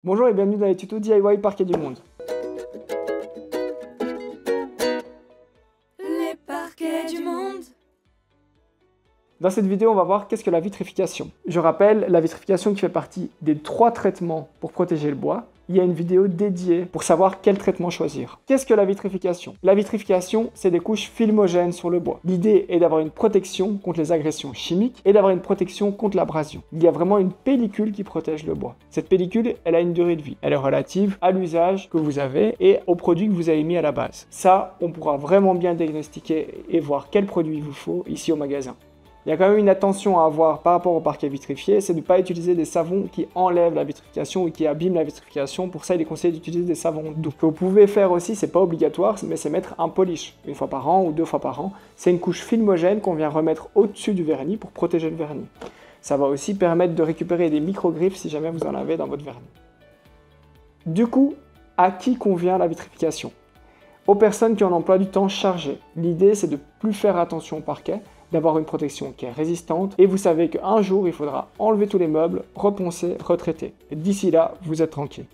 Bonjour et bienvenue dans les tutos DIY Parquet du Monde. Les parquets du monde. Dans cette vidéo, on va voir qu'est-ce que la vitrification. Je rappelle, la vitrification qui fait partie des 3 traitements pour protéger le bois. Il y a une vidéo dédiée pour savoir quel traitement choisir. Qu'est-ce que la vitrification? La vitrification, c'est des couches filmogènes sur le bois. L'idée est d'avoir une protection contre les agressions chimiques et d'avoir une protection contre l'abrasion. Il y a vraiment une pellicule qui protège le bois. Cette pellicule, elle a une durée de vie. Elle est relative à l'usage que vous avez et au produit que vous avez mis à la base. Ça, on pourra vraiment bien diagnostiquer et voir quel produit il vous faut ici au magasin. Il y a quand même une attention à avoir par rapport au parquet vitrifié, c'est de ne pas utiliser des savons qui enlèvent la vitrification ou qui abîment la vitrification. Pour ça, il est conseillé d'utiliser des savons doux. Ce que vous pouvez faire aussi, c'est pas obligatoire, mais c'est mettre un polish une fois par an ou 2 fois par an. C'est une couche filmogène qu'on vient remettre au-dessus du vernis pour protéger le vernis. Ça va aussi permettre de récupérer des micro-griffes si jamais vous en avez dans votre vernis. Du coup, à qui convient la vitrification? Aux personnes qui ont un emploi du temps chargé. L'idée, c'est de ne plus faire attention au parquet, d'avoir une protection qui est résistante, et vous savez qu'un jour, il faudra enlever tous les meubles, reponcer, retraiter. Et d'ici là, vous êtes tranquille.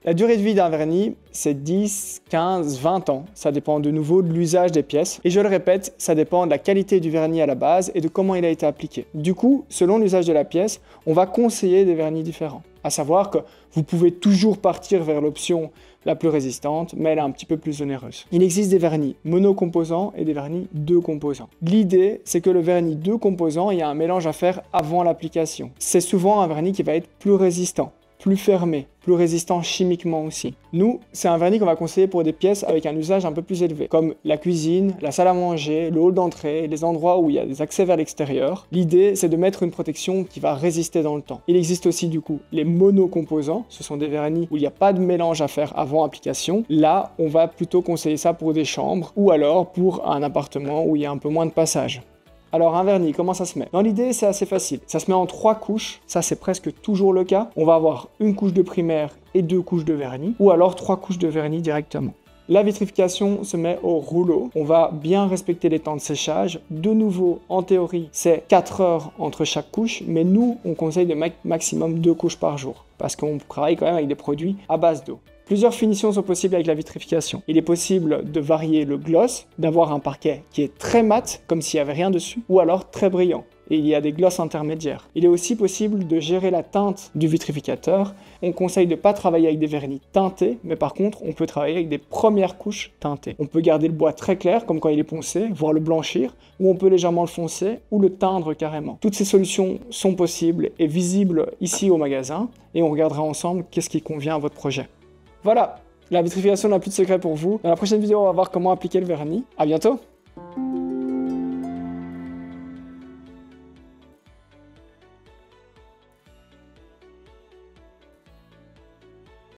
La durée de vie d'un vernis, c'est 10, 15, 20 ans. Ça dépend de nouveau de l'usage des pièces. Et je le répète, ça dépend de la qualité du vernis à la base et de comment il a été appliqué. Du coup, selon l'usage de la pièce, on va conseiller des vernis différents. À savoir que vous pouvez toujours partir vers l'option la plus résistante, mais elle est un petit peu plus onéreuse. Il existe des vernis monocomposants et des vernis 2 composants. L'idée, c'est que le vernis 2 composants, il y a un mélange à faire avant l'application. C'est souvent un vernis qui va être plus résistant, plus fermé, plus résistant chimiquement aussi. Nous, c'est un vernis qu'on va conseiller pour des pièces avec un usage un peu plus élevé, comme la cuisine, la salle à manger, le hall d'entrée, les endroits où il y a des accès vers l'extérieur. L'idée, c'est de mettre une protection qui va résister dans le temps. Il existe aussi du coup les monocomposants, ce sont des vernis où il n'y a pas de mélange à faire avant application. Là, on va plutôt conseiller ça pour des chambres ou alors pour un appartement où il y a un peu moins de passage. Alors un vernis, comment ça se met? Dans l'idée, c'est assez facile. Ça se met en 3 couches, ça c'est presque toujours le cas. On va avoir une couche de primaire et 2 couches de vernis, ou alors 3 couches de vernis directement. La vitrification se met au rouleau. On va bien respecter les temps de séchage. De nouveau, en théorie, c'est 4 heures entre chaque couche, mais nous, on conseille de mettre maximum 2 couches par jour, parce qu'on travaille quand même avec des produits à base d'eau. Plusieurs finitions sont possibles avec la vitrification. Il est possible de varier le gloss, d'avoir un parquet qui est très mat, comme s'il n'y avait rien dessus, ou alors très brillant. Et il y a des glosses intermédiaires. Il est aussi possible de gérer la teinte du vitrificateur. On conseille de ne pas travailler avec des vernis teintés, mais par contre, on peut travailler avec des premières couches teintées. On peut garder le bois très clair, comme quand il est poncé, voire le blanchir, ou on peut légèrement le foncer, ou le teindre carrément. Toutes ces solutions sont possibles et visibles ici au magasin, et on regardera ensemble qu'est-ce qui convient à votre projet. Voilà, la vitrification n'a plus de secret pour vous. Dans la prochaine vidéo, on va voir comment appliquer le vernis. À bientôt!